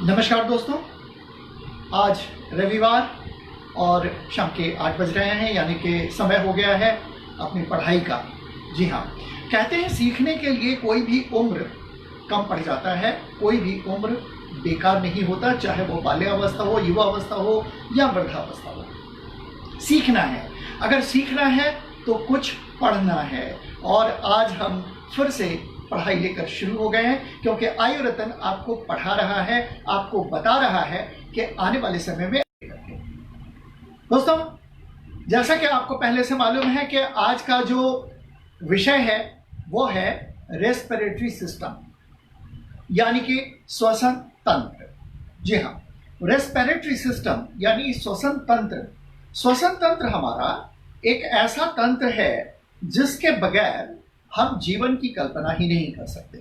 नमस्कार दोस्तों, आज रविवार और शाम के 8 बज रहे हैं, यानी कि समय हो गया है अपनी पढ़ाई का। जी हाँ, कहते हैं सीखने के लिए कोई भी उम्र कम पड़ जाता है, कोई भी उम्र बेकार नहीं होता, चाहे वो बाल्यावस्था हो, युवा अवस्था हो या वृद्धावस्था हो। सीखना है, अगर सीखना है तो कुछ पढ़ना है। और आज हम फिर से पढ़ाई लेकर शुरू हो गए हैं, क्योंकि आयु रतन आपको पढ़ा रहा है, आपको बता रहा है कि आने वाले समय में। दोस्तों, जैसा कि आपको पहले से मालूम है कि आज का जो विषय है वो है रेस्पिरेटरी सिस्टम, यानी कि श्वसन तंत्र। जी हाँ, रेस्पिरेटरी सिस्टम यानी श्वसन तंत्र। श्वसन तंत्र हमारा एक ऐसा तंत्र है जिसके बगैर हम जीवन की कल्पना ही नहीं कर सकते।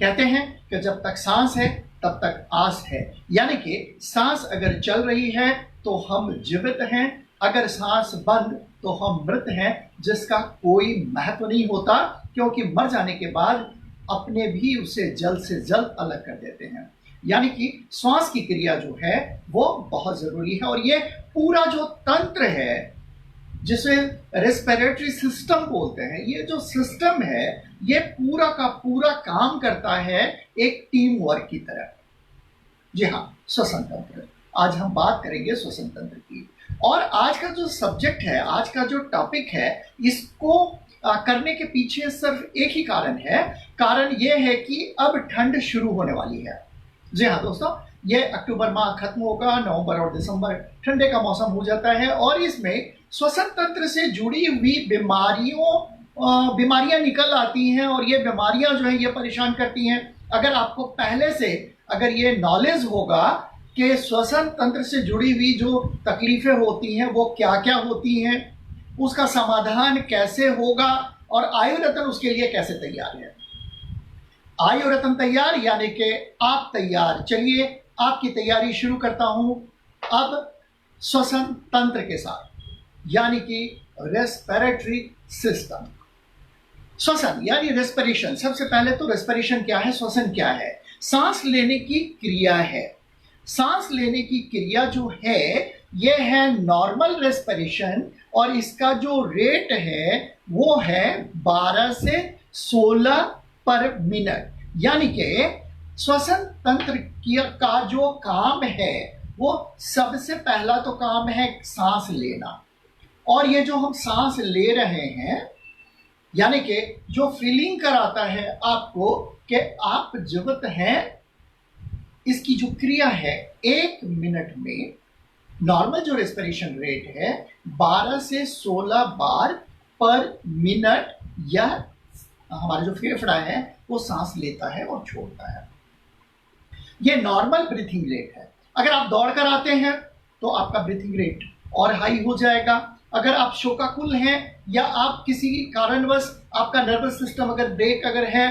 कहते हैं कि जब तक सांस है तब तक आस है, यानी कि सांस अगर चल रही है तो हम जीवित हैं, अगर सांस बंद तो हम मृत हैं, जिसका कोई महत्व नहीं होता, क्योंकि मर जाने के बाद अपने भी उसे जल्द से जल्द अलग कर देते हैं। यानी कि श्वास की क्रिया जो है वो बहुत जरूरी है। और ये पूरा जो तंत्र है जिसे रेस्पिरेटरी सिस्टम बोलते हैं, ये जो सिस्टम है ये पूरा का पूरा काम करता है एक टीम वर्क की तरह। जी हाँ, श्वसन तंत्र। आज हम बात करेंगे श्वसन तंत्र की। और आज का जो सब्जेक्ट है, आज का जो टॉपिक है, इसको करने के पीछे सिर्फ एक ही कारण है। कारण यह है कि अब ठंड शुरू होने वाली है। जी हाँ दोस्तों, ये अक्टूबर माह खत्म होगा, नवंबर और दिसंबर ठंडे का मौसम हो जाता है, और इसमें श्वसन तंत्र से जुड़ी हुई बीमारियां निकल आती हैं। और ये बीमारियां जो है ये परेशान करती हैं। अगर आपको पहले से अगर ये नॉलेज होगा कि श्वसन तंत्र से जुड़ी हुई जो तकलीफें होती हैं वो क्या क्या होती हैं, उसका समाधान कैसे होगा, और आयु रतन उसके लिए कैसे तैयार है। आयु रतन तैयार यानी कि आप तैयार। चलिए आपकी तैयारी शुरू करता हूं अब श्वसन तंत्र के साथ, यानी कि रेस्पिरेटरी सिस्टम। श्वसन यानी रेस्पिरेशन। सबसे पहले तो रेस्पिरेशन क्या है, श्वसन क्या है? सांस लेने की क्रिया है। सांस लेने की क्रिया जो है यह है नॉर्मल रेस्पिरेशन, और इसका जो रेट है वो है 12 से 16 पर मिनट। यानी कि श्वसन तंत्र का जो काम है वो सबसे पहला तो काम है सांस लेना। और ये जो हम सांस ले रहे हैं, यानी कि जो फीलिंग कराता है आपको कि आप जीवित हैं, इसकी जो क्रिया है 1 मिनट में नॉर्मल जो रेस्पिरेशन रेट है 12 से 16 बार पर मिनट, यह हमारा जो फेफड़ा है वो सांस लेता है और छोड़ता है। ये नॉर्मल ब्रीथिंग रेट है। अगर आप दौड़ कर आते हैं तो आपका ब्रीथिंग रेट और हाई हो जाएगा। अगर आप शोकाकुल हैं या आप किसी कारणवश आपका नर्वस सिस्टम अगर ब्रेक अगर है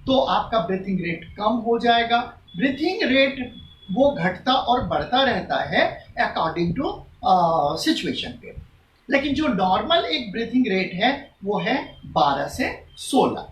तो आपका ब्रीथिंग रेट कम हो जाएगा। ब्रीथिंग रेट वो घटता और बढ़ता रहता है अकॉर्डिंग टू सिचुएशन पे, लेकिन जो नॉर्मल एक ब्रीथिंग रेट है वो है 12 से 16।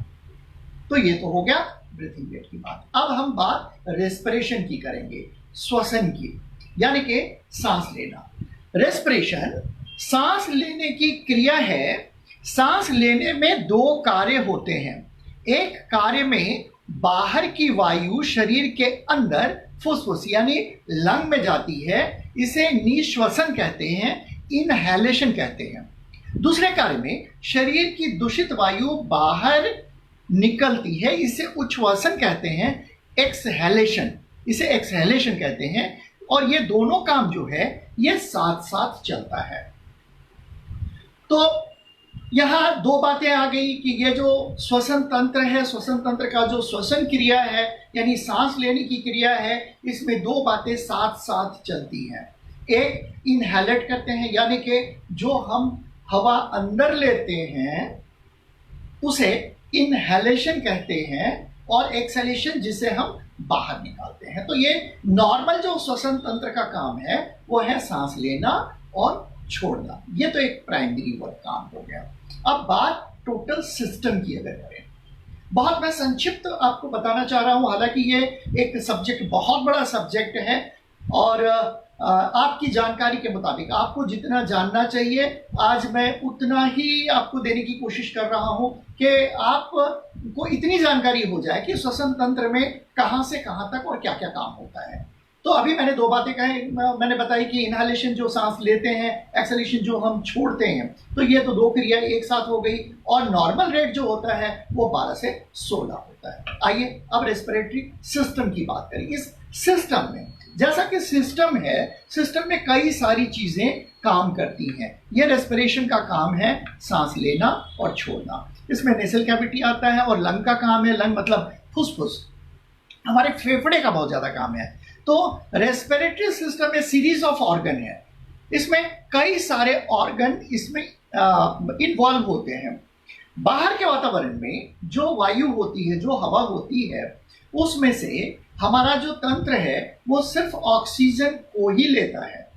तो ये तो हो गया ब्रीथिंग रेट की बात। अब हम बात रेस्पिरेशन की करेंगे, श्वसन की, यानी कि सांस लेना। रेस्पिरेशन सांस लेने की क्रिया है। सांस लेने में 2 कार्य होते हैं। एक कार्य में बाहर की वायु शरीर के अंदर फुसफुस यानी लंग में जाती है, इसे निश्वसन कहते हैं, इनहेलेशन कहते हैं। दूसरे कार्य में शरीर की दूषित वायु बाहर निकलती है, इसे उच्छ्वसन कहते हैं, एक्सहेलेशन, इसे एक्सहेलेशन कहते हैं। और ये दोनों काम जो है ये साथ साथ चलता है। तो यहां 2 बातें आ गई कि ये जो श्वसन तंत्र है, श्वसन तंत्र का जो श्वसन क्रिया है यानी सांस लेने की क्रिया है, इसमें 2 बातें साथ साथ चलती हैं। एक इनहेलेट करते हैं, यानी कि जो हम हवा अंदर लेते हैं उसे इनहेलेशन कहते हैं, और एक्सहेलेशन जिसे हम बाहर निकालते हैं। तो ये नॉर्मल जो श्वसन तंत्र का काम है वो है सांस लेना और छोड़ना। ये तो एक प्राइमरी वर्क काम हो गया। अब बात टोटल सिस्टम की अगर करें, बहुत मैं संक्षिप्त आपको बताना चाह रहा हूं, हालांकि ये एक सब्जेक्ट बहुत बड़ा सब्जेक्ट है और आपकी जानकारी के मुताबिक आपको जितना जानना चाहिए आज मैं उतना ही आपको देने की कोशिश कर रहा हूं कि आपको इतनी जानकारी हो जाए कि श्वसन तंत्र में कहां से कहां तक और क्या क्या काम होता है। तो अभी मैंने दो बातें कही, मैंने बताई कि इनहेलेशन जो सांस लेते हैं, एक्सहेलेशन जो हम छोड़ते हैं, तो ये तो दो क्रिया एक साथ हो गई और नॉर्मल रेट जो होता है वो 12 से 16 होता है। आइए अब रेस्पिरेटरी सिस्टम की बात करें। इस सिस्टम में जैसा कि सिस्टम है, सिस्टम में कई सारी चीजें काम करती हैं। ये रेस्पिरेशन का काम है सांस लेना और छोड़ना। इसमें नेसल कैविटी आता है और लंग का काम है, लंग मतलब फुसफुस, हमारे फेफड़े का बहुत ज्यादा काम है। तो रेस्पिरेटरी सिस्टम में सीरीज ऑफ ऑर्गन है, इसमें कई सारे ऑर्गन इसमें इन्वॉल्व होते हैं। बाहर के वातावरण में जो वायु होती है, जो हवा होती है, उसमें से हमारा जो तंत्र है वो सिर्फ ऑक्सीजन को ही लेता है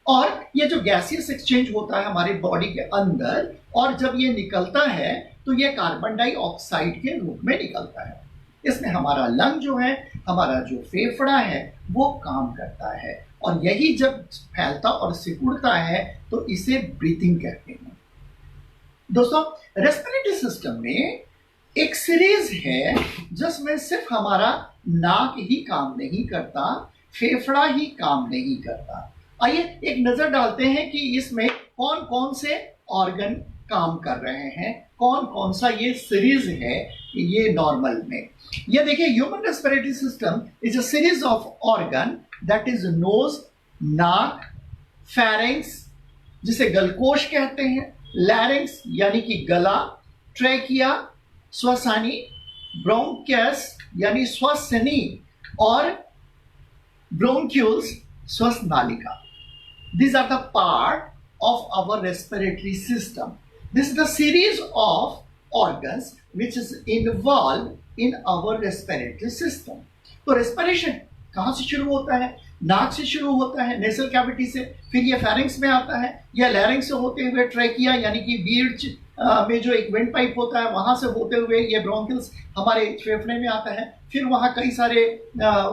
और ये जो गैसियस एक्सचेंज होता है हमारी बॉडी के अंदर, और जब ये निकलता है तो ये कार्बन डाइऑक्साइड के रूप में निकलता है। इसमें हमारा लंग जो है, हमारा जो फेफड़ा है वो काम करता है और यही जब फैलता और सिकुड़ता है तो इसे ब्रीथिंग कहते हैं। दोस्तों, रेस्पिरेटरी सिस्टम में एक सीरीज है जिसमें सिर्फ हमारा नाक ही काम नहीं करता, फेफड़ा ही काम नहीं करता। आइए एक नजर डालते हैं कि इसमें कौन कौन से ऑर्गन काम कर रहे हैं, कौन कौन सा ये सीरीज है ये नॉर्मल में। ये देखिए, human respiratory system is a series of organ that is nose, नाक, फेरेंक्स जिसे गलकोश कहते हैं, लैरिंक्स यानी कि गला, ट्रेकिया, श्वसानी, ब्रोंकियस यानी श्वसनी और bronchioles श्वसनालिका। These are the part of our respiratory system. This is the series of organs which is involved in our respiratory system. तो respiration कहाँ से शुरू होता है? नाक से शुरू होता है, नेसल कैविटी से, फिर ये फेरिंक्स में आता है, या लैरिंक्स से होते हुए ट्रेकिया यानी कि बीर्च में जो एक वेंट पाइप होता है वहां से होते हुए ये ब्रोंकिल्स हमारे फेफड़े में आता है, फिर वहाँ कई सारे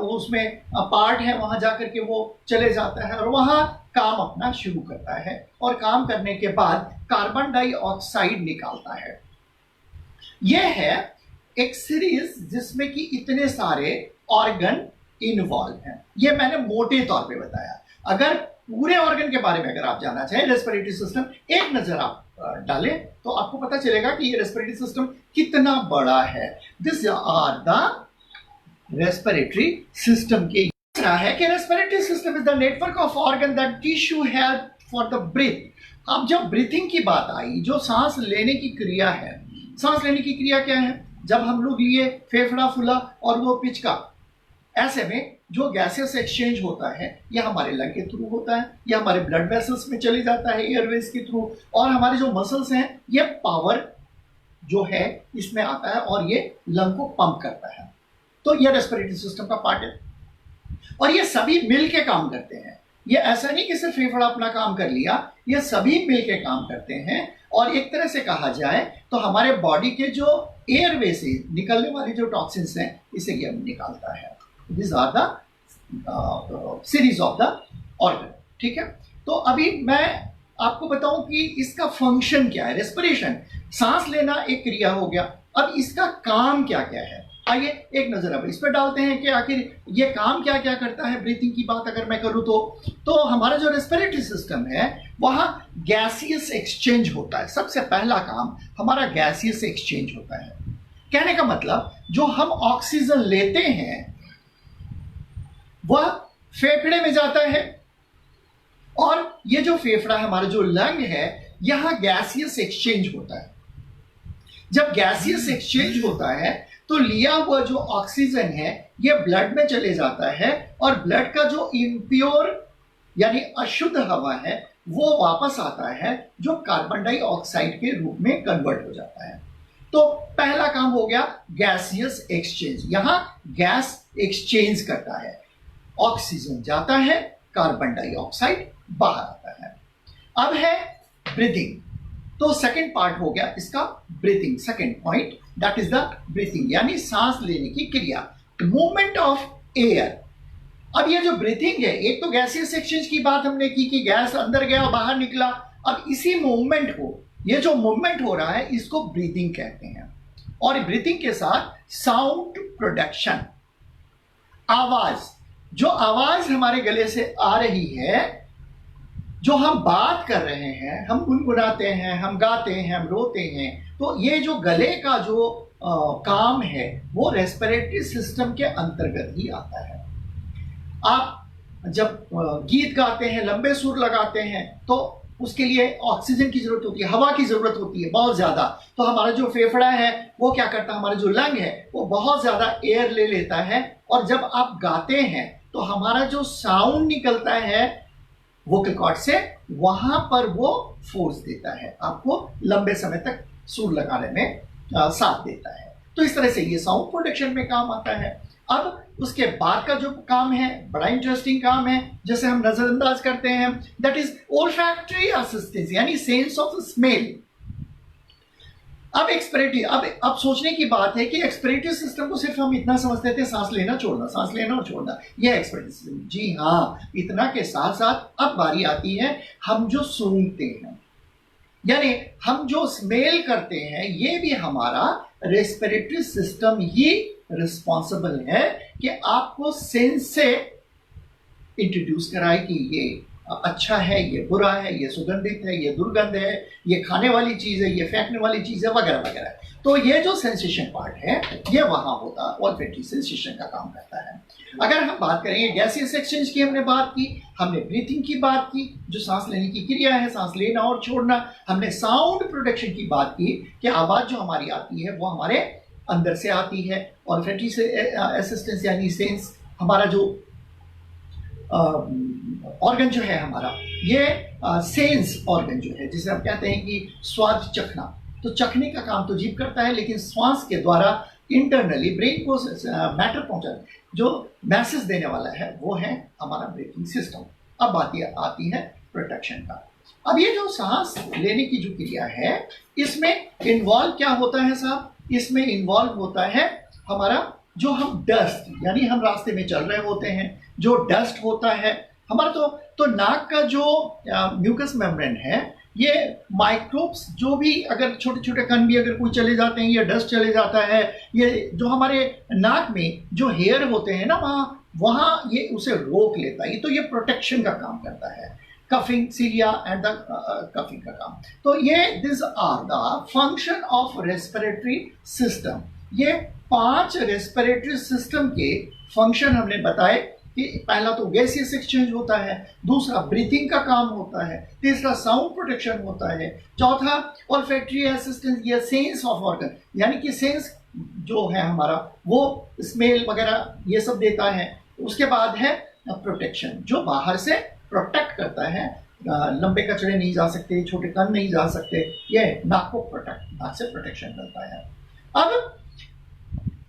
उसमें पार्ट है, वहां जाकर के वो चले जाता है और वहाँ काम अपना शुरू करता है और काम करने के बाद कार्बन डाइऑक्साइड निकालता है। यह है एक सीरीज जिसमें कि इतने सारे ऑर्गन इन्वॉल्व हैं। ये मैंने मोटे तौर पे बताया। अगर पूरे ऑर्गन के बारे में अगर आप जानना चाहें, रेस्पिरेटरी सिस्टम, एक नजर आप डालें तो आपको पता चलेगा कि ये रेस्पिरेटरी सिस्टम कितना बड़ा है। This are the respiratory system के है कि respiratory system is the network of organ that tissue help for the breath. अब जब ब्रीथिंग की बात आई, जो सांस लेने की क्रिया है, सांस लेने की क्रिया क्या है? जब हम लोग लिए फेफड़ा फूला और वो पिचका, ऐसे में जो गैसेस एक्सचेंज होता है यह हमारे लंग के थ्रू होता है, यह हमारे ब्लड वेसल्स में चले जाता है एयरवेज के थ्रू, और हमारे जो मसल्स हैं ये पावर जो है इसमें आता है और ये लंग को पंप करता है। तो यह रेस्पिरेटरी सिस्टम का पार्ट है और ये सभी मिल के काम करते हैं। ये ऐसा नहीं कि सिर्फ फेफड़ा अपना काम कर लिया, ये सभी मिल के काम करते हैं। और एक तरह से कहा जाए तो हमारे बॉडी के जो एयरवे से निकलने वाली जो टॉक्सिन्स हैं इसे ये निकालता है। This are the series of the organ. ठीक है, तो अभी मैं आपको बताऊं कि इसका फंक्शन क्या है। रेस्पिरेशन, सांस लेना एक क्रिया हो गया, अब इसका काम क्या क्या है आइए एक नजर अब इस पर डालते हैं कि आखिर ये काम क्या क्या करता है। ब्रीथिंग की बात अगर मैं करूं तो हमारा जो रेस्पिरेटरी सिस्टम है वहां गैसियस एक्सचेंज होता है। सबसे पहला काम हमारा गैसियस एक्सचेंज होता है। कहने का मतलब जो हम ऑक्सीजन लेते हैं वह फेफड़े में जाता है और ये जो फेफड़ा है, हमारा जो लंग है, यहां गैसियस एक्सचेंज होता है। जब गैसियस एक्सचेंज होता है तो लिया हुआ जो ऑक्सीजन है ये ब्लड में चले जाता है और ब्लड का जो इम्प्योर यानी अशुद्ध हवा है वो वापस आता है जो कार्बन डाइऑक्साइड के रूप में कन्वर्ट हो जाता है। तो पहला काम हो गया गैसियस एक्सचेंज। यहां गैस एक्सचेंज करता है, ऑक्सीजन जाता है, कार्बन डाइऑक्साइड बाहर आता है। अब है ब्रीथिंग। तो सेकंड पार्ट हो गया इसका breathing, second point that is the breathing, यानी सांस लेने की क्रिया, मूवमेंट ऑफ एयर। अब ये जो ब्रीथिंग है, एक तो गैसियस एक्सचेंज की बात हमने की कि गैस अंदर गया और बाहर निकला, अब इसी मूवमेंट को, ये जो मूवमेंट हो रहा है इसको ब्रीथिंग कहते हैं। और ब्रीथिंग के साथ साउंड प्रोडक्शन, आवाज, जो आवाज हमारे गले से आ रही है, जो हम बात कर रहे हैं, हम गुनगुनाते हैं, हम गाते हैं, हम रोते हैं, तो ये जो गले का जो काम है वो रेस्पिरेटरी सिस्टम के अंतर्गत ही आता है। आप जब गीत गाते हैं, लंबे सुर लगाते हैं, तो उसके लिए ऑक्सीजन की जरूरत होती है, हवा की जरूरत होती है बहुत ज्यादा। तो हमारा जो फेफड़ा है वो क्या करता है, हमारा जो लंग है वो बहुत ज्यादा एयर ले लेता है, और जब आप गाते हैं तो हमारा जो साउंड निकलता है वोकल कॉर्ड से, वहां पर वो फोर्स देता है, आपको लंबे समय तक सुर लगाने में साथ देता है। तो इस तरह से ये साउंड प्रोडक्शन में काम आता है। अब उसके बाद का जो काम है बड़ा इंटरेस्टिंग काम है, जैसे हम नजरअंदाज करते हैं, दैट इज ओल्फैक्टरी असिस्टेंस, यानी सेंस ऑफ स्मेल। अब एक्सपिरेटरी, अब सोचने की बात है कि एक्सपिरेटरी सिस्टम को सिर्फ हम इतना समझते थे, सांस लेना छोड़ना, सांस लेना और छोड़ना, यह एक्सपिरेटरी सिस्टम। जी हाँ, इतना के साथ साथ अब बारी आती है हम जो सूंघते हैं, यानी हम जो स्मेल करते हैं, ये भी हमारा रेस्पिरेटरी सिस्टम ही रिस्पॉन्सिबल है कि आपको सेंस से इंट्रोड्यूस कराए कि ये अच्छा है, ये बुरा है, ये सुगंधित है, ये दुर्गंध है, ये खाने वाली चीज है, ये फेंकने वाली चीज है, वगैरह वगैरह। तो ये जो सेंसेशन पार्ट है ये वहां होता है, ऑल्फैक्टरी सेंसेशन का काम करता है। अगर हम बात करेंगे गैसियस एक्सचेंज की, हमने बात की, हमने ब्रीथिंग की बात की, जो सांस लेने की क्रिया है, सांस लेना और छोड़ना, हमने साउंड प्रोडक्शन की बात की कि आवाज जो हमारी आती है वो हमारे अंदर से आती है, ऑल्फैक्टरी से असिस्टेंस यानी सेंस, हमारा जो ऑर्गन जो है हमारा, ये सेंस ऑर्गन जो है, जिसे हम कहते हैं कि स्वाद चखना, तो चखने का काम तो जीभ करता है, लेकिन श्वास के द्वारा इंटरनली ब्रेन को मैटर पहुंचाने, जो मैसेज देने वाला है वो है हमारा ब्रीथिंग सिस्टम। अब बात आती है प्रोटेक्शन का। अब ये जो सांस लेने की जो क्रिया है, इसमें इन्वॉल्व क्या होता है साहब, इसमें इन्वॉल्व होता है हमारा जो हम डस्ट, यानी हम रास्ते में चल रहे होते हैं, जो डस्ट होता है हमारा, तो नाक का जो म्यूकस मेम्ब्रेन है, ये माइक्रोब्स जो भी, अगर छोटे छोटे कण भी अगर कोई चले जाते हैं या डस्ट चले जाता है, ये जो हमारे नाक में जो हेयर होते हैं ना, वहाँ ये उसे रोक लेता है। तो ये प्रोटेक्शन का काम करता है, coughing, cilia and the coughing का काम। तो ये this are the function of respiratory system. ये 5 रेस्पिरेटरी सिस्टम के फंक्शन हमने बताए कि पहला तो गैसियस एक्सचेंज होता है, दूसरा ब्रीथिंग का काम होता है, तीसरा साउंड प्रोटेक्शन होता है, चौथा ऑल्फैक्टरी असिस्टेंस या सेंस ऑफ ऑर्गन, यानी कि सेंस जो है हमारा वो स्मेल वगैरह ये सब देता है। उसके बाद है प्रोटेक्शन, जो बाहर से प्रोटेक्ट करता है, लंबे कचड़े नहीं जा सकते, छोटे कण नहीं जा सकते, ये नाक को नाक से प्रोटेक्शन करता है। अब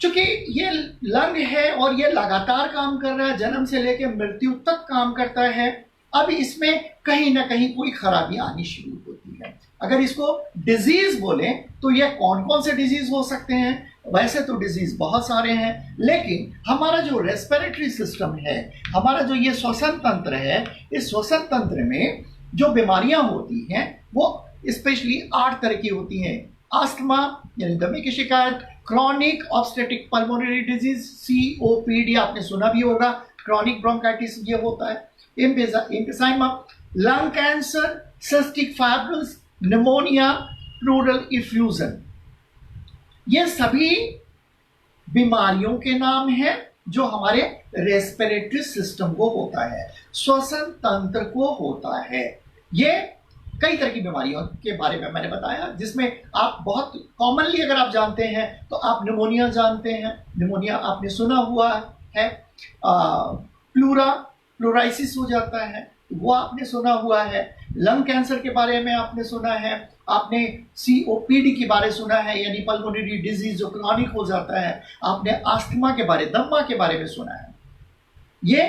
चूंकि ये लंग है और ये लगातार काम कर रहा है, जन्म से लेकर मृत्यु तक काम करता है, अब इसमें कहीं ना कहीं कोई खराबी आनी शुरू होती है। अगर इसको डिजीज बोले तो ये कौन कौन से डिजीज हो सकते हैं, वैसे तो डिजीज बहुत सारे हैं, लेकिन हमारा जो रेस्पिरेटरी सिस्टम है, हमारा जो ये श्वसन तंत्र है, इस श्वसन तंत्र में जो बीमारियां होती हैं वो स्पेशली 8 तरह की होती हैं। अस्थमा यानी दमे की शिकायत, chronic obstetric pulmonary disease COPD आपने सुना भी होगा, क्रॉनिक ब्रोंकाइटिस ये होता है, emphysema, lung cancer, cystic fibrosis, pneumonia, pleural effusion, ये सभी बीमारियों के नाम हैं जो हमारे रेस्पिरेटरी सिस्टम को होता है, श्वसन तंत्र को होता है। ये कई तरह की बीमारियों के बारे में मैंने बताया, जिसमें आप बहुत कॉमनली अगर आप जानते हैं तो आप निमोनिया जानते हैं, निमोनिया आपने सुना हुआ है, प्लूराइसिस हो जाता है वो आपने सुना हुआ है, लंग कैंसर के बारे में आपने सुना है, आपने COPD के बारे सुना है यानी पल्मोनरी डिजीज जो क्रॉनिक हो जाता है, आपने अस्थमा के बारे, दम्मा के बारे में सुना है। ये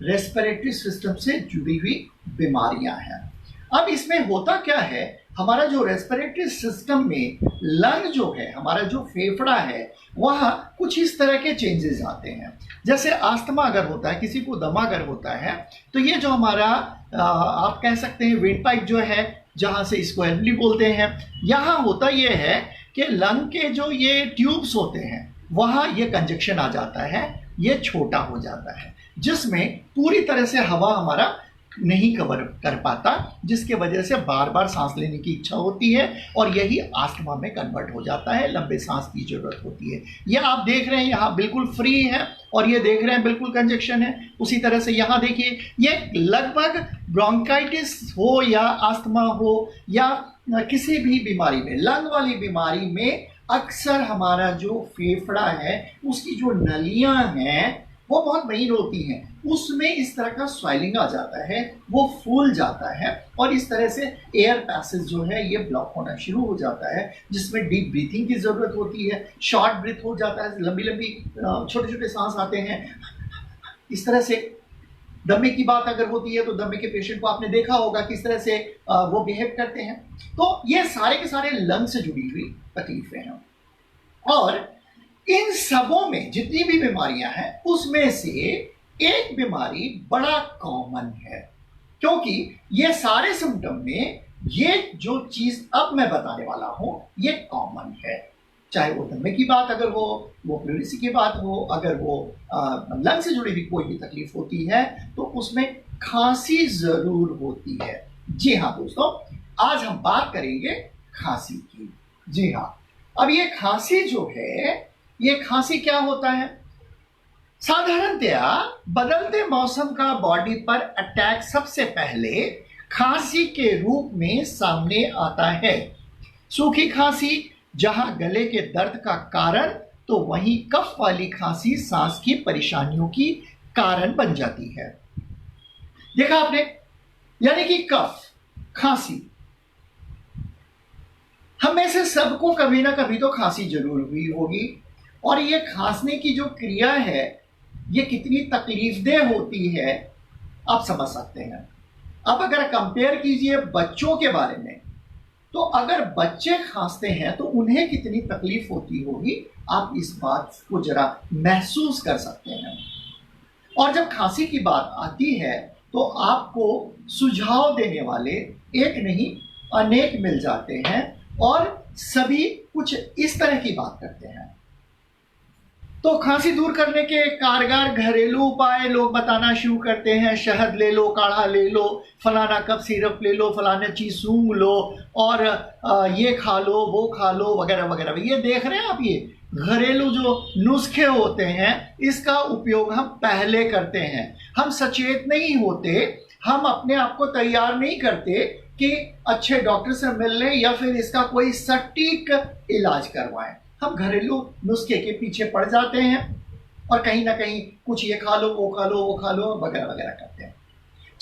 रेस्पिरेटरी सिस्टम से जुड़ी हुई बीमारियां हैं। अब इसमें होता क्या है हमारा जो रेस्पिरेटरी सिस्टम में लंग जो है, हमारा जो फेफड़ा है, वहाँ कुछ इस तरह के चेंजेस आते हैं। जैसे अस्थमा अगर होता है, किसी को दमा अगर होता है, तो ये जो हमारा आप कह सकते हैं विंड पाइप जो है, जहाँ से इसको एल्वली बोलते हैं, यहाँ होता ये है कि लंग के जो ये ट्यूब्स होते हैं वहाँ ये कंजक्शन आ जाता है, ये छोटा हो जाता है, जिसमें पूरी तरह से हवा हमारा नहीं कवर कर पाता, जिसके वजह से बार बार सांस लेने की इच्छा होती है और यही अस्थमा में कन्वर्ट हो जाता है, लंबे सांस की जरूरत होती है। ये आप देख रहे हैं यहाँ बिल्कुल फ्री है और ये देख रहे हैं बिल्कुल कंजक्शन है। उसी तरह से यहाँ देखिए, ये लगभग ब्रोंकाइटिस हो या अस्थमा हो या किसी भी बीमारी में, लंग वाली बीमारी में अक्सर हमारा जो फेफड़ा है उसकी जो नलियां हैं वो बहुत महीन होती हैं, उसमें इस तरह का स्वेलिंग आ जाता है, वो फूल जाता है और इस तरह से एयर पैसेज जो है ये ब्लॉक होना शुरू हो जाता है, जिसमें डीप ब्रीथिंग की ज़रूरत होती है, शॉर्ट ब्रीथ हो जाता है, लंबी लंबी छोटे छोटे सांस आते हैं। इस तरह से दमे की बात अगर होती है तो दमे के पेशेंट को आपने देखा होगा किस तरह से वो बिहेव करते हैं। तो ये सारे के सारे लंग से जुड़ी हुई तकलीफें हैं और इन सबों में जितनी भी बीमारियां हैं उसमें से एक बीमारी बड़ा कॉमन है, क्योंकि ये सारे सिम्टम में ये जो चीज अब मैं बताने वाला हूं ये कॉमन है। चाहे वो दमे की बात अगर हो, वो प्लूरिसी की बात हो, अगर वो लंग से जुड़ी हुई कोई भी तकलीफ होती है तो उसमें खांसी जरूर होती है। जी हाँ दोस्तों, आज हम बात करेंगे खांसी की। जी हाँ, अब ये खांसी जो है, ये खांसी क्या होता है? साधारणतया बदलते मौसम का बॉडी पर अटैक सबसे पहले खांसी के रूप में सामने आता है। सूखी खांसी जहां गले के दर्द का कारण, तो वहीं कफ वाली खांसी सांस की परेशानियों की कारण बन जाती है। देखा आपने, यानी कि कफ, खांसी, हम में से सबको कभी ना कभी तो खांसी जरूर हुई होगी और ये खांसने की जो क्रिया है ये कितनी तकलीफदेह होती है आप समझ सकते हैं। अब अगर कंपेयर कीजिए बच्चों के बारे में, तो अगर बच्चे खांसते हैं तो उन्हें कितनी तकलीफ होती होगी, आप इस बात को जरा महसूस कर सकते हैं। और जब खांसी की बात आती है तो आपको सुझाव देने वाले एक नहीं अनेक मिल जाते हैं और सभी कुछ इस तरह की बात करते हैं। तो खांसी दूर करने के कारगर घरेलू उपाय लोग बताना शुरू करते हैं। शहद ले लो, काढ़ा ले लो, फलाना कप सिरप ले लो, फलाना चीज सूंघ लो और ये खा लो, वो खा लो, वगैरह वगैरह। ये देख रहे हैं आप, ये घरेलू जो नुस्खे होते हैं इसका उपयोग हम पहले करते हैं। हम सचेत नहीं होते, हम अपने आप को तैयार नहीं करते कि अच्छे डॉक्टर से मिल लें या फिर इसका कोई सटीक इलाज करवाएं। हम घरेलू नुस्खे के पीछे पड़ जाते हैं और कहीं ना कहीं कुछ ये खा लो, वो खा लो, वो खा लो, वगैरह वगैरह करते हैं।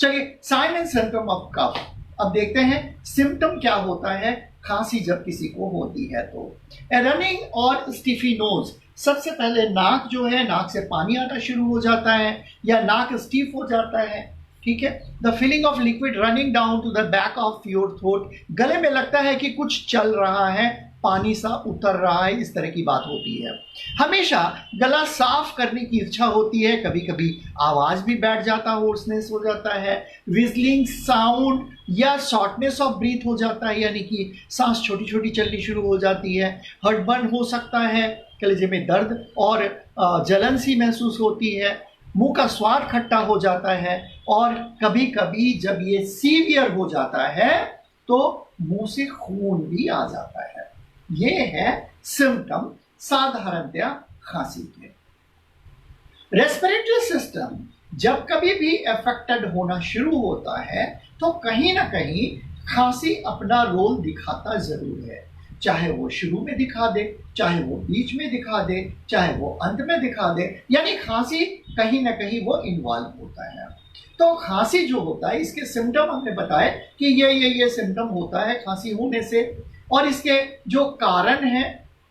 चलिए, sign and symptom of cough अब देखते हैं। सिम्टम क्या होता है खांसी जब किसी को होती है तो? रनिंग और स्टिफी नोज, सबसे पहले नाक जो है, नाक से पानी आना शुरू हो जाता है या नाक स्टीफ हो जाता है, ठीक है। The feeling of liquid running down to the back of your throat, गले में लगता है कि कुछ चल रहा है, पानी सा उतर रहा है, इस तरह की बात होती है। हमेशा गला साफ करने की इच्छा होती है, कभी कभी आवाज भी बैठ जाता है, होर्सनेस हो जाता है, विजलिंग साउंड या शॉर्टनेस ऑफ ब्रीथ हो जाता है, यानी कि सांस छोटी छोटी चलनी शुरू हो जाती है। हर्टबर्न हो सकता है, कलेजे में दर्द और जलन सी महसूस होती है, मुंह का स्वाद खट्टा हो जाता है और कभी कभी जब ये सीवियर हो जाता है तो मुंह से खून भी आ जाता है। ये है सिम्टम साधारणतया खांसी के। रेस्पिरेटरी सिस्टम जब कभी भी अफेक्टेड होना शुरू होता है तो कहीं ना कहीं खांसी अपना रोल दिखाता जरूर है, चाहे वो शुरू में दिखा दे, चाहे वो बीच में दिखा दे, चाहे वो अंत में दिखा दे, यानी खांसी कहीं ना कहीं वो इन्वॉल्व होता है। तो खांसी जो होता है, इसके सिम्टम हमने बताए कि ये सिम्टम होता है खांसी होने से। और इसके जो कारण है,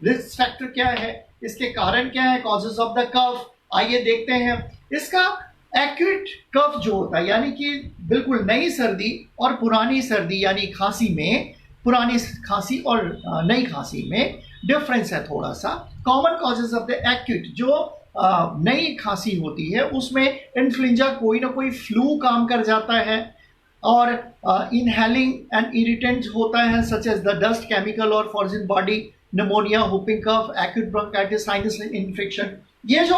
रिस्क फैक्टर क्या है, इसके कारण क्या है, कॉजेज ऑफ द कफ, आइए देखते हैं। इसका एक्यूट कफ जो होता है, यानी कि बिल्कुल नई सर्दी और पुरानी सर्दी यानी खांसी में पुरानी खांसी और नई खांसी में डिफरेंस है थोड़ा सा। Common causes of the acute, जो नई खांसी होती है उसमें इन्फ्लुएंजा कोई ना कोई फ्लू काम कर जाता है, और इनहेलिंग एंड इरिटेंट होता है such as the dust chemical और foreign body, pneumonia, whooping cough, acute bronchitis, sinus infection. ये जो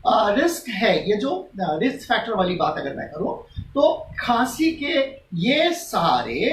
रिस्क है, ये जो रिस्क फैक्टर वाली बात अगर मैं करूं तो खांसी के ये सारे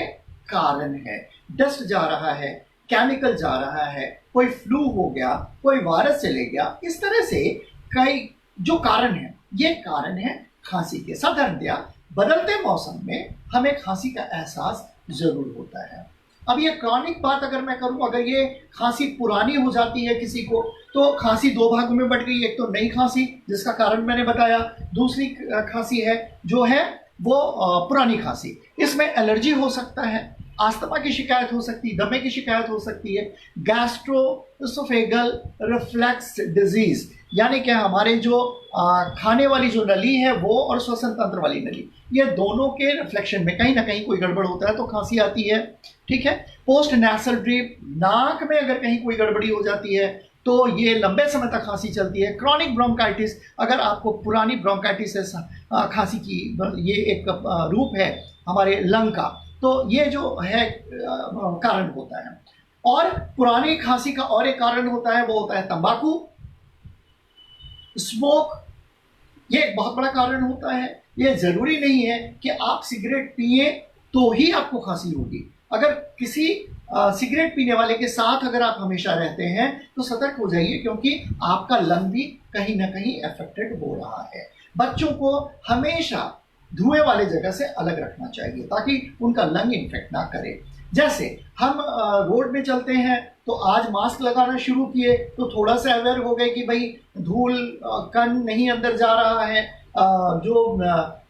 कारण है। डस्ट जा रहा है, केमिकल जा रहा है, कोई फ्लू हो गया, कोई वायरस चले गया, इस तरह से कई जो कारण है, ये कारण है खांसी के। साधारणतया बदलते मौसम में हमें खांसी का एहसास जरूर होता है। अब ये क्रॉनिक बात अगर मैं करूं, अगर ये खांसी पुरानी हो जाती है किसी को, तो खांसी दो भागों में बट गई। एक तो नई खांसी जिसका कारण मैंने बताया, दूसरी खांसी है जो है वो पुरानी खांसी। इसमें एलर्जी हो सकता है, अस्थमा की शिकायत हो सकती है, दमे की शिकायत हो सकती है, गैस्ट्रोएसोफेगल रिफ्लेक्स डिजीज, यानी कि हमारे जो खाने वाली जो नली है वो और श्वसन तंत्र वाली नली, ये दोनों के रिफ्लेक्शन में कहीं ना कहीं कोई गड़बड़ होता है तो खांसी आती है। ठीक है। पोस्ट नेसल ड्रिप, नाक में अगर कहीं कोई गड़बड़ी हो जाती है तो ये लंबे समय तक खांसी चलती है। क्रॉनिक ब्रोंकाइटिस, अगर आपको पुरानी ब्रोंकाइटिस है, खांसी की ये एक रूप है हमारे लंग का, तो ये जो है कारण होता है। और पुरानी खांसी का और एक कारण होता है, वो होता है तंबाकू, स्मोक, ये एक बहुत बड़ा कारण होता है। ये जरूरी नहीं है कि आप सिगरेट पिए तो ही आपको खांसी होगी। अगर किसी सिगरेट पीने वाले के साथ अगर आप हमेशा रहते हैं तो सतर्क हो जाइए, क्योंकि आपका लंग भी कहीं ना कहीं अफेक्टेड हो रहा है। बच्चों को हमेशा धुएं वाले जगह से अलग रखना चाहिए ताकि उनका लंग इन्फेक्ट ना करे। जैसे हम रोड में चलते हैं तो आज मास्क लगाना शुरू किए तो थोड़ा सा अवेयर हो गए कि भाई धूल कण नहीं अंदर जा रहा है, जो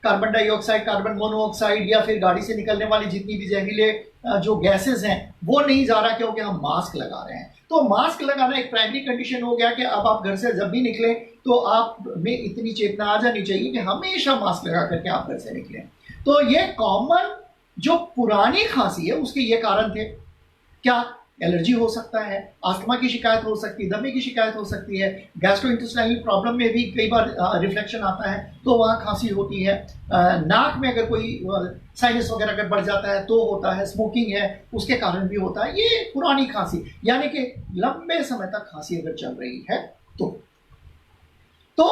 कार्बन डाइऑक्साइड, कार्बन मोनोऑक्साइड या फिर गाड़ी से निकलने वाली जितनी भी जहरीले जो गैसेस हैं वो नहीं जा रहा, क्योंकि हम मास्क लगा रहे हैं। तो मास्क लगाना एक प्राइमरी कंडीशन हो गया कि अब आप घर से जब भी निकले तो आप में इतनी चेतना आ जानी चाहिए कि हमेशा मास्क लगा करके आप घर से निकलें। तो ये कॉमन जो पुरानी खांसी है उसके ये कारण थे। क्या एलर्जी हो सकता है, अस्थमा की शिकायत हो सकती है, दमे की शिकायत हो सकती है, गैस्ट्रोइंटेस्टाइनल प्रॉब्लम में भी कई बार रिफ्लेक्शन आता है तो वहाँ खांसी होती है, नाक में अगर कोई साइनस वगैरह अगर बढ़ जाता है तो होता है, स्मोकिंग है उसके कारण भी होता है। ये पुरानी खांसी यानी कि लंबे समय तक खांसी अगर चल रही है तो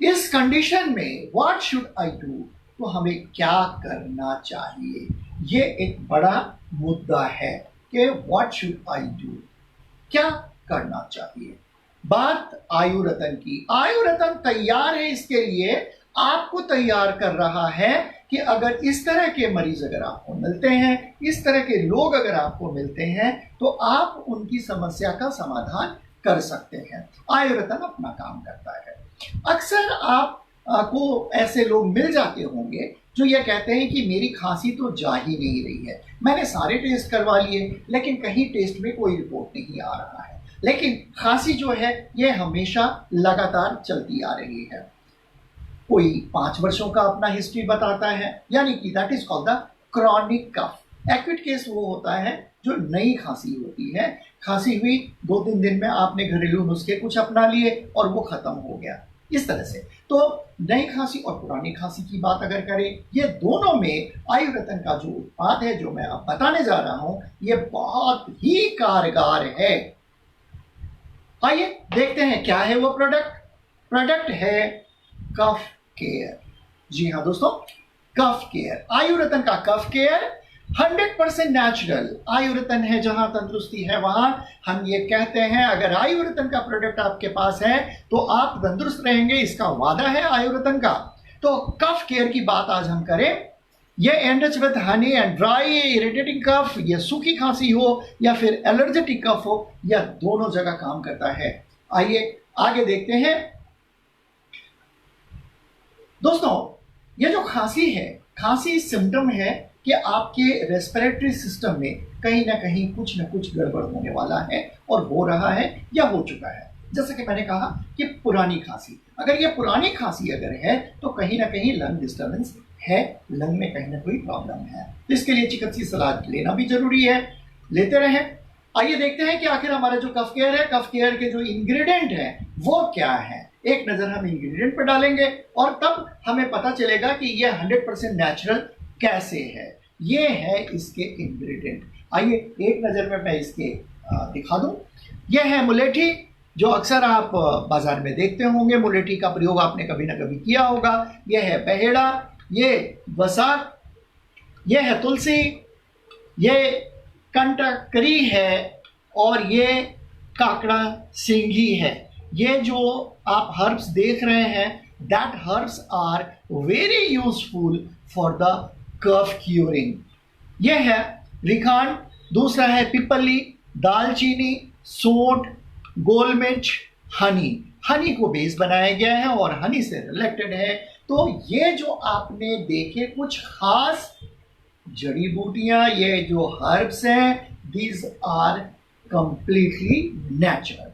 इस कंडीशन में व्हाट शुड आई डू, तो हमें क्या करना चाहिए, ये एक बड़ा मुद्दा है कि व्हाट शुड आई डू, क्या करना चाहिए। बात आयु रतन की, आयु रतन तैयार है इसके लिए, आपको तैयार कर रहा है कि अगर इस तरह के मरीज अगर आपको मिलते हैं, इस तरह के लोग अगर आपको मिलते हैं तो आप उनकी समस्या का समाधान कर सकते हैं। आयु रतन अपना काम करता है। अक्सर आप को ऐसे लोग मिल जाते होंगे जो ये कहते हैं कि मेरी खांसी तो जा ही नहीं रही है, मैंने सारे टेस्ट करवा लिए लेकिन कहीं टेस्ट में कोई रिपोर्ट नहीं आ रहा है, लेकिन खांसी जो है ये हमेशा लगातार चलती आ रही है। कोई 5 वर्षों का अपना हिस्ट्री बताता है, यानी कि that is called the chronic cough. Acute case वो होता है जो नई खांसी होती है, खांसी हुई 2-3 दिन में आपने घरेलू नुस्खे कुछ अपना लिए और वो खत्म हो गया, इस तरह से। तो नई खांसी और पुरानी खांसी की बात अगर करें, ये दोनों में आयु रतन का जो उत्पाद है जो मैं अब बताने जा रहा हूं ये बहुत ही कारगर है। आइए देखते हैं क्या है वो प्रोडक्ट है कफ केयर। जी हाँ दोस्तों, कफ केयर, आयु रतन का कफ केयर 100% नेचुरल आयु रतन है। जहां तंदुरुस्ती है वहां हम ये कहते हैं अगर आयु रतन का प्रोडक्ट आपके पास है तो आप तंदुरुस्त रहेंगे, इसका वादा है आयु रतन का। तो कफ केयर की बात आज हम करें। ये एंडच with honey and dry irritating cough, ये सूखी खांसी हो या फिर एलर्जेटिक कफ हो, या दोनों जगह काम करता है। आइए आगे देखते हैं दोस्तों। ये जो खांसी है, खांसी सिम्टम है कि आपके रेस्पिरेटरी सिस्टम में कहीं ना कहीं कुछ ना कुछ गड़बड़ होने वाला है और हो रहा है या हो चुका है। जैसा कि मैंने कहा कि पुरानी खांसी, अगर ये पुरानी खांसी अगर है तो कहीं ना कहीं लंग डिस्टर्बेंस है, लंग में कहीं ना कोई प्रॉब्लम है, तो इसके लिए चिकित्सकीय सलाह लेना भी जरूरी है। लेते रहें। आइए देखते हैं कि आखिर हमारा जो कफ केयर है, कफ केयर के जो इंग्रेडिएंट हैं वो क्या है। एक नज़र हम इंग्रेडिएंट पर डालेंगे और तब हमें पता चलेगा कि ये 100% नेचुरल कैसे है। ये है इसके इंग्रेडिएंट। आइए एक नज़र में मैं इसके दिखा दूं। यह है मुलेठी, जो अक्सर आप बाजार में देखते होंगे। मुलेठी का प्रयोग आपने कभी ना कभी किया होगा। यह है बहेड़ा, ये वसाख, यह है तुलसी, ये कंटकरी है और ये काकड़ा सिंघी है। ये जो आप हर्ब्स देख रहे हैं, that herbs are very useful for the cough curing. यह है रिखांड, दूसरा है पिपली, दालचीनी, सोंठ, गोल मिर्च, हनी। हनी को बेस बनाया गया है और हनी से रिलेटेड है। तो ये जो आपने देखे कुछ खास जड़ी बूटियां, ये जो हर्ब्स हैं, दीज आर कंप्लीटली नेचुरल।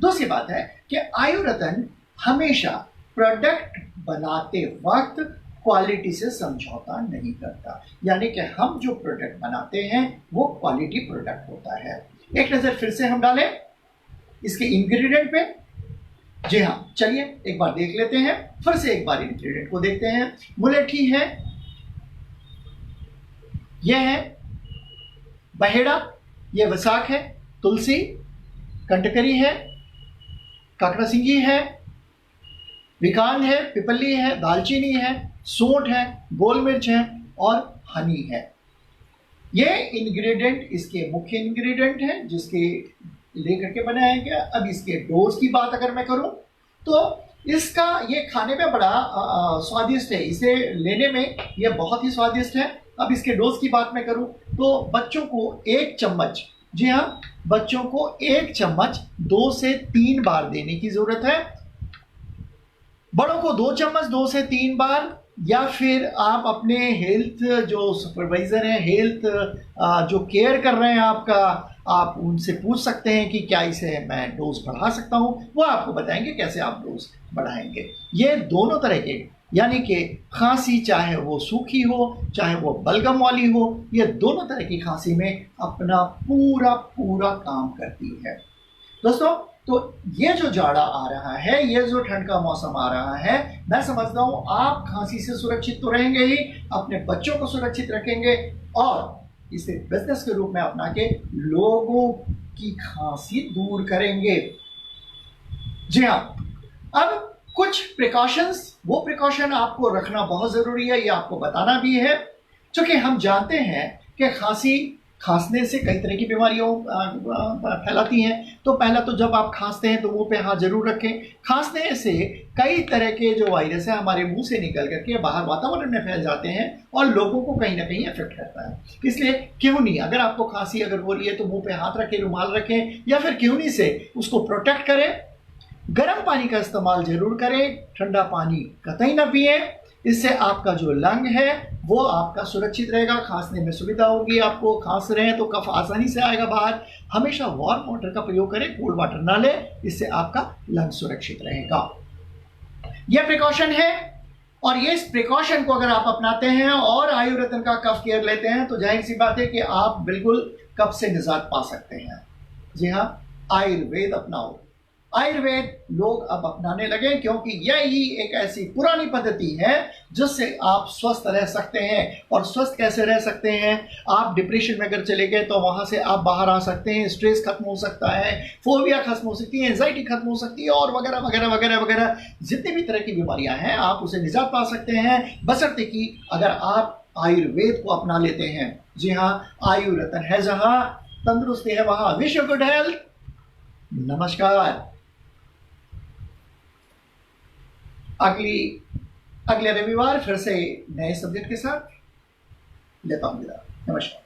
दूसरी बात है कि आयुर्वेदन हमेशा प्रोडक्ट बनाते वक्त क्वालिटी से समझौता नहीं करता, यानी कि हम जो प्रोडक्ट बनाते हैं वो क्वालिटी प्रोडक्ट होता है। एक नजर फिर से हम डालें इसके इंग्रेडिएंट पे। जी हाँ, चलिए एक बार देख लेते हैं, फिर से एक बार इंग्रेडिएंट को देखते हैं। मुलेठी है, यह है बहेड़ा, यह वसाख है, तुलसी, कंटकरी है, काकड़ा सिंघी है, विकान है, पिपली है, दालचीनी है, सोंठ है, गोल मिर्च है और हनी है। ये इंग्रेडिएंट इसके मुख्य इंग्रेडिएंट हैं जिसके लेकर के बनाया गया। अब इसके डोज की बात अगर मैं करूं तो इसका ये खाने में बड़ा स्वादिष्ट है, इसे लेने में यह बहुत ही स्वादिष्ट है। अब इसके डोज की बात मैं करूं तो बच्चों को 1 चम्मच, जी हाँ, बच्चों को 1 चम्मच 2 से 3 बार देने की जरूरत है। बड़ों को 2 चम्मच 2 से 3 बार, या फिर आप अपने हेल्थ जो सुपरवाइजर हैं, हेल्थ जो केयर कर रहे हैं आपका, आप उनसे पूछ सकते हैं कि क्या इसे मैं डोज बढ़ा सकता हूं। वो आपको बताएंगे कैसे आप डोज बढ़ाएंगे। ये दोनों तरह के, यानी कि खांसी चाहे वो सूखी हो चाहे वो बलगम वाली हो, ये दोनों तरह की खांसी में अपना पूरा पूरा काम करती है। दोस्तों, तो ये जो जाड़ा आ रहा है, ये जो ठंड का मौसम आ रहा है, मैं समझता हूं आप खांसी से सुरक्षित तो रहेंगे ही, अपने बच्चों को सुरक्षित रखेंगे और इसे बिजनेस के रूप में अपना के लोगों की खांसी दूर करेंगे। जी हाँ, अब कुछ प्रिकॉशंस, वो प्रिकॉशन आपको रखना बहुत जरूरी है, ये आपको बताना भी है, क्योंकि हम जानते हैं कि खांसने से कई तरह की बीमारियों फैलाती हैं। तो पहला तो जब आप खांसते हैं तो मुंह पे हाथ जरूर रखें। खांसने से कई तरह के जो वायरस है हमारे मुंह से निकल करके बाहर वातावरण में फैल जाते हैं और लोगों को कहीं ना कहीं इफेक्ट करता है। इसलिए क्यों नहीं, अगर आपको खांसी अगर हो रही है तो मुंह पे हाथ रखें, रुमाल रखें, या फिर क्यों नहीं से उसको प्रोटेक्ट करें। गर्म पानी का इस्तेमाल जरूर करें, ठंडा पानी कतई ना पिए। इससे आपका जो लंग है वो आपका सुरक्षित रहेगा, खांसने में सुविधा होगी। आपको खांस रहे हैं तो कफ आसानी से आएगा बाहर। हमेशा वार्म वाटर का प्रयोग करें, कोल्ड वाटर ना लें, इससे आपका लंग सुरक्षित रहेगा। यह प्रिकॉशन है और ये इस प्रिकॉशन को अगर आप अपनाते हैं और आयुर्वेदन का कफ केयर लेते हैं तो जाहिर सी बात है कि आप बिल्कुल कफ से निजात पा सकते हैं। जी हाँ, आयुर्वेद अपनाओ। आयुर्वेद लोग अब अपनाने लगे क्योंकि यही एक ऐसी पुरानी पद्धति है जिससे आप स्वस्थ रह सकते हैं। और स्वस्थ कैसे रह सकते हैं? आप डिप्रेशन में अगर चले गए तो वहां से आप बाहर आ सकते हैं, स्ट्रेस खत्म हो सकता है, फोबिया खत्म हो सकती है, एंजाइटी खत्म हो सकती है और वगैरह वगैरह वगैरह वगैरह जितनी भी तरह की बीमारियां हैं आप उसे निजात पा सकते हैं, बशर्ते कि अगर आप आयुर्वेद को अपना लेते हैं। जी हाँ, आयुर्वेदन है जहां, तंदुरुस्ती है वहां। Wish you good health. नमस्कार। अगले रविवार फिर से नए सब्जेक्ट के साथ लेता हूं विदा। नमस्कार।